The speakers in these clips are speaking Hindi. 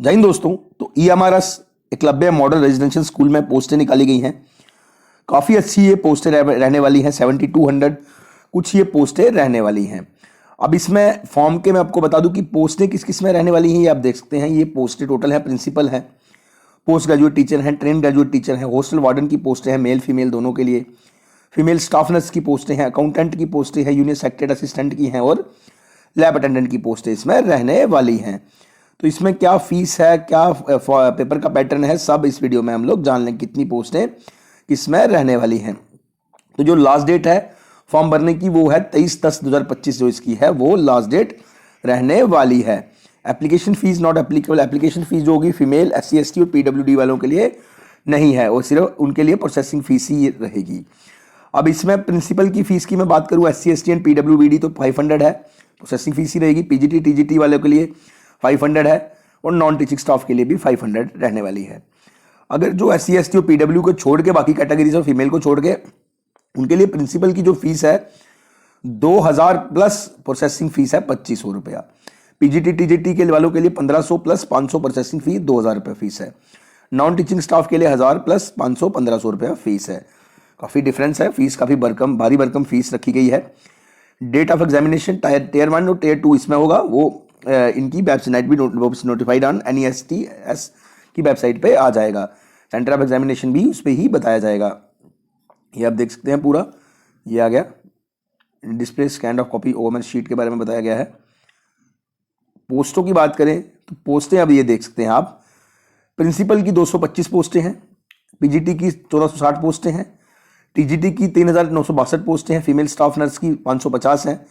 जय हिंद दोस्तों। तो EMRS Eklavya model residential school में पोस्टें निकाली गई हैं। काफ़ी अच्छी ये पोस्टें रहने वाली हैं। 7200 कुछ ये पोस्टें रहने वाली हैं। अब इसमें फॉर्म के मैं आपको बता दूं कि पोस्टें किस किस में रहने वाली हैं। ये आप देख सकते हैं। ये पोस्टें टोटल है, प्रिंसिपल है, पोस्ट ग्रेजुएट टीचर हैं, ट्रेन ग्रेजुएट टीचर हैं, हॉस्टल वार्डन की पोस्टें हैं, मेल फीमेल दोनों के लिए, फीमेल स्टाफ नर्स की पोस्टें हैं, अकाउंटेंट की पोस्टें हैं, यूनियन सेक्रेटरी असिस्टेंट की हैं और लैब अटेंडेंट की पोस्टें इसमें रहने वाली हैं। तो इसमें क्या फीस है, क्या पेपर का पैटर्न है, सब इस वीडियो में हम लोग जान लेंगे। कितनी पोस्टें किसमें रहने वाली हैं। तो जो लास्ट डेट है फॉर्म भरने की वो है 23/10/2025। जो इसकी है वो लास्ट डेट रहने वाली है। Application fees not applicable. Application fees जो होगी फीमेल, SC ST और PWD वालों के लिए नहीं है, और सिर्फ उनके लिए प्रोसेसिंग फीस ही रहेगी। अब इसमें प्रिंसिपल की फीस की मैं बात करूँ, SC ST एंड PWD तो 500 है, प्रोसेसिंग फीस ही रहेगी। PGT TGT वालों के लिए 500 है और नॉन टीचिंग स्टाफ के लिए भी 500 रहने वाली है। अगर जो SC ST और PW को छोड़ के बाकी कैटेगरीज और फीमेल को छोड़ के उनके लिए प्रिंसिपल की जो फीस है 2000 प्लस प्रोसेसिंग फीस है 2500 रुपया। PGT TGT के वालों के लिए 1500 प्लस 500 प्रोसेसिंग फीस 2000 रुपये फीस है। नॉन टीचिंग स्टाफ के लिए 1000 प्लस 500 1500 रुपया फीस है। काफ़ी डिफरेंस है, फीस काफ़ी भारी भरकम फीस रखी गई है। डेट ऑफ एग्जामिनेशन टीयर 1 और टीयर 2 इसमें होगा, वो इनकी वेबसाइट भी नोटिफाइड ऑन NESTS की वेबसाइट पे आ जाएगा। सेंटर ऑफ एग्जामिनेशन भी उस पर ही बताया जाएगा। ये आप देख सकते हैं पूरा, ये आ गया। Display scan of copy OMR sheet के बारे में बताया गया है। पोस्टों की बात करें तो पोस्टें अब ये देख सकते हैं आप। प्रिंसिपल की 225 पोस्टें हैं, PGT की 1460 पोस्टें हैं, TGT की 3962 पोस्टें हैं, फीमेल स्टाफ नर्स की 550 हैं,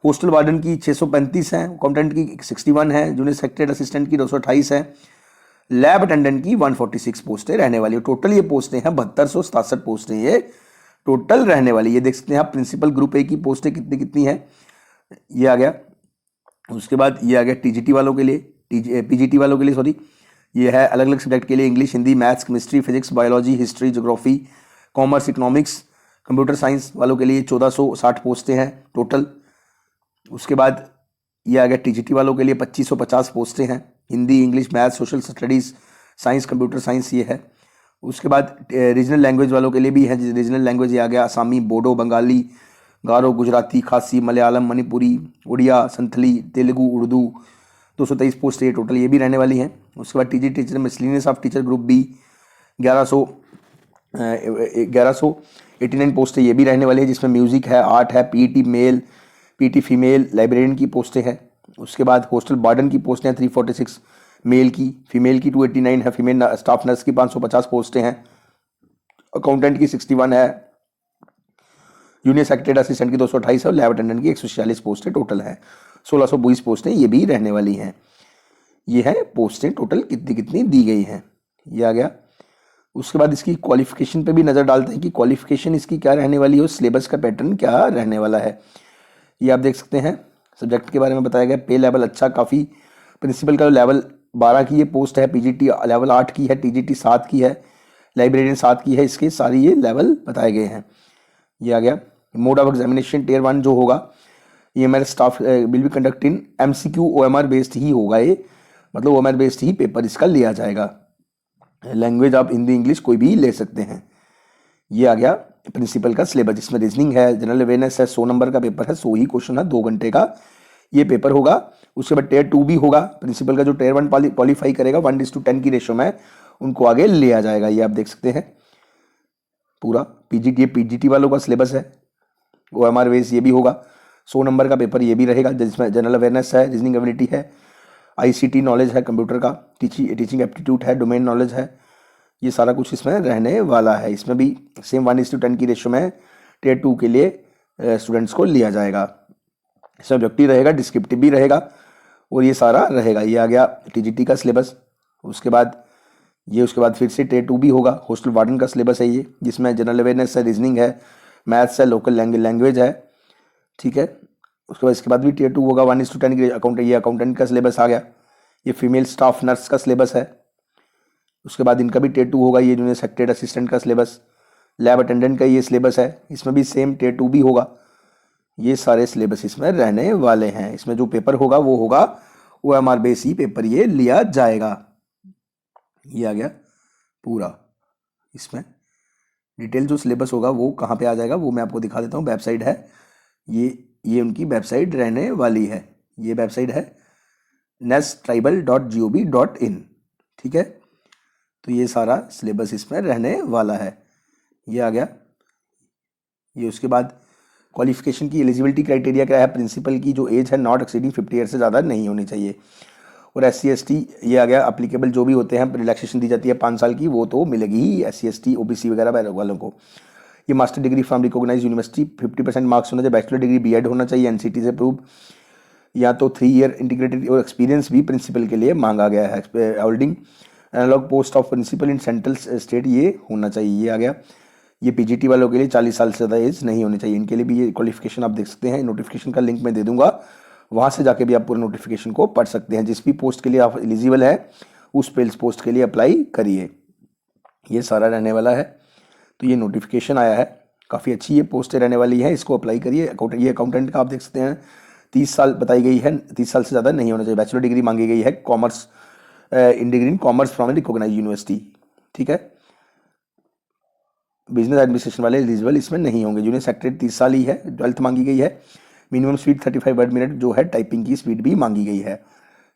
हॉस्टल वार्डन की 635 हैं, अकाउंटेंट की 61 है, जूनियर सेक्रेटरी असिस्टेंट की 228 है, लैब अटेंडेंट की 146 पोस्टें रहने वाली है। टोटल ये पोस्टें हैं 7267 पोस्टें ये टोटल रहने वाली। ये देख सकते हैं आप प्रिंसिपल ग्रुप A की पोस्टें कितनी कितनी हैं, ये आ गया। उसके बाद ये आ गया TGT वालों के लिए, PGT वालों के लिए सॉरी, ये है अलग अलग सब्जेक्ट के लिए, English, Hindi, maths, chemistry, physics, biology, history, geography, commerce, economics, computer science वालों के लिए 1460 पोस्टें हैं टोटल। उसके बाद ये आ गया TGT वालों के लिए 2550 पोस्टें हैं, Hindi, English, maths, social studies, science, computer science ये है। उसके बाद रीजनल लैंग्वेज वालों के लिए भी है। रीजनल लैंग्वेज ये आ गया आसामी, बोडो, बंगाली, गारो, गुजराती, खासी, मलयालम, मणिपुरी, उड़िया, संथली, तेलुगु, उर्दू, 223 पोस्ट ये टोटल ये भी रहने वाली हैं। उसके बाद TGT teacher miscellaneous of teacher group B 1189 पोस्टें ये भी रहने वाली है, जिसमें म्यूज़िक है, आर्ट है, PET male, PT female, librarian की पोस्टें हैं। उसके बाद हॉस्टल वार्डन की पोस्टें हैं 346 मेल की, फीमेल की 289 है, फीमेल स्टाफ नर्स की 550 पोस्टें हैं, अकाउंटेंट की 61 है, जूनियर सेक्रेटरी असिस्टेंट की 228 है और लैब अटेंडेंट की 146 पोस्टें टोटल है। 1620 पोस्टें ये भी रहने वाली हैं। ये है पोस्टें टोटल कितनी कितनी दी गई हैं, ये आ गया। उसके बाद इसकी क्वालिफिकेशन पे भी नज़र डालते हैं कि क्वालिफिकेशन इसकी क्या रहने वाली है और सिलेबस का पैटर्न क्या रहने वाला है। ये आप देख सकते हैं सब्जेक्ट के बारे में बताया गया। पे लेवल अच्छा काफ़ी, प्रिंसिपल का लेवल 12 की ये पोस्ट है, PGT लेवल 8 की है, TGT 7 की है, लाइब्रेरियन 7 की है, इसके सारे ये लेवल बताए गए हैं। ये आ गया। मोड ऑफ एग्जामिनेशन टीयर 1 जो होगा ये मेरे staff will be conduct in MCQ OMR based ही होगा, ये मतलब OMR बेस्ड ही पेपर इसका लिया जाएगा। लैंग्वेज आप हिंदी इंग्लिश कोई भी ले सकते हैं। ये आ गया प्रिंसिपल का सिलेबस, जिसमें रीजनिंग है, जनरल अवेयरनेस है, 100 नंबर का पेपर है, 100 ही क्वेश्चन है, 2 घंटे का ये पेपर होगा। उसके बाद टीयर 2 भी होगा। प्रिंसिपल का जो टीयर 1 क्वालिफाई करेगा 1:10 की रेशो में उनको आगे लिया जाएगा। ये आप देख सकते हैं पूरा PGT वालों का सिलेबस है, OMR बेस ये भी होगा, 100 नंबर का पेपर ये भी रहेगा, जिसमें जनरल अवेयरनेस है, रीजनिंग एबिलिटी है, ICT नॉलेज है, कंप्यूटर का टीचिंग एप्टीट्यूड है, डोमेन नॉलेज है, ये सारा कुछ इसमें रहने वाला है। इसमें भी सेम 1:10 की रेशो में टीयर 2 के लिए स्टूडेंट्स को लिया जाएगा। इसमें ऑब्जेक्टिव रहेगा, डिस्क्रिप्टिव भी रहेगा और ये सारा रहेगा। ये आ गया TGT का सिलेबस। उसके बाद फिर से टीयर 2 भी होगा। हॉस्टल वार्डन का सिलेबस है ये, जिसमें जनरल अवेयरनेस है, रीजनिंग है, मैथ्स है, लोकल लैंग्वेज है, ठीक है। इसके बाद भी टीयर 2 होगा 1:10 की अकाउंटेंट का सिलेबस आ गया। ये फीमेल स्टाफ नर्स का सिलेबस है। उसके बाद इनका भी टीयर 2 होगा, ये जूनियर सेक्रेटरी असिस्टेंट का सिलेबस, लैब अटेंडेंट का ये सिलेबस है, इसमें भी सेम टीयर 2 भी होगा। ये सारे सिलेबस इसमें रहने वाले हैं। इसमें जो पेपर होगा वो होगा OMR बेस ही पेपर ये लिया जाएगा। ये आ गया पूरा। इसमें डिटेल जो सिलेबस होगा वो कहाँ पे आ जाएगा वो मैं आपको दिखा देता हूँ। वेबसाइट है ये उनकी वेबसाइट रहने वाली है। ये वेबसाइट है nestribal.gov.in। ठीक है, तो ये सारा सिलेबस इसमें रहने वाला है। ये आ गया। ये उसके बाद क्वालिफिकेशन की एलिजिबिलिटी क्राइटेरिया क्या है? प्रिंसिपल की जो एज है नॉट एक्सीडिंग 50 ईयर से ज़्यादा नहीं होनी चाहिए। और SC ST ये आ गया। अप्लीकेबल जो भी होते हैं रिलैक्सेशन दी जाती है 5 साल की, वो तो मिलेगी ही SC ST OBC वगैरह वालों को। ये master degree from recognise university 50% marks होना चाहिए। बैचलर डिग्री BEd होना चाहिए NCT से अप्रूव, या तो 3 ईयर इंटीग्रेटेड। और एक्सपीरियंस भी प्रिंसिपल के लिए मांगा गया है। Holding analogue post of principal in central state ये होना चाहिए। ये आ गया। ये PGT वालों के लिए 40 साल से ज़्यादा एज नहीं होनी चाहिए। इनके लिए भी ये क्वालिफिकेशन आप देख सकते हैं। नोटिफिकेशन का लिंक मैं दे दूंगा, वहाँ से जाके भी आप पूरे नोटिफिकेशन को पढ़ सकते हैं। जिस भी पोस्ट के लिए आप एलिजिबल है उस पोस्ट के लिए अप्लाई करिए। ये सारा रहने वाला है। तो ये नोटिफिकेशन आया है, काफ़ी अच्छी ये पोस्टें रहने वाली है, इसको अप्लाई करिए। ये अकाउंटेंट का आप देख सकते हैं 30 साल बताई गई है, 30 साल से ज़्यादा नहीं होना चाहिए। बैचलर डिग्री मांगी गई है commerce in degree in commerce from recognise university. ठीक है, बिजनेस एडमिनिस्ट्रेशन वाले एलिजिबल इसमें नहीं होंगे। जूनियर सेक्रेटरी 30 साल ही है। 12th मांगी गई है। मिनिमम स्पीड 35 वर्ड मिनट जो है टाइपिंग की स्पीड भी मांगी गई है।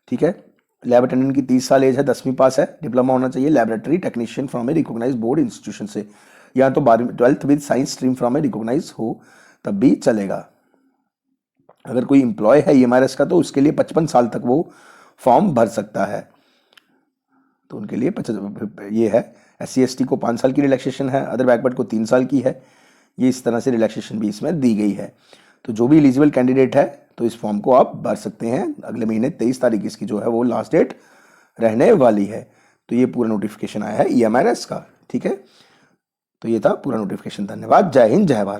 ठीक है, लैब अटेंडेंट की 30 साल एज है, 10वीं पास है, डिप्लोमा होना चाहिए laboratory technician from a recognise board institution से, या तो 12th with science stream from a recognise हो तब भी चलेगा। अगर कोई एम्प्लॉय है EMRS का तो उसके लिए 55 साल तक वो फॉर्म भर सकता है। तो उनके लिए ये है। SC ST को 5 साल की रिलैक्सेशन है, अदर बैकवर्ड को 3 साल की है। ये इस तरह से रिलैक्सेशन भी इसमें दी गई है। तो जो भी एलिजिबल कैंडिडेट है तो इस फॉर्म को आप भर सकते हैं। अगले महीने 23 तारीख इसकी जो है वो लास्ट डेट रहने वाली है। तो ये पूरा नोटिफिकेशन आया है EMRS का। ठीक है, तो ये था पूरा नोटिफिकेशन। धन्यवाद। जय हिंद, जय भारत।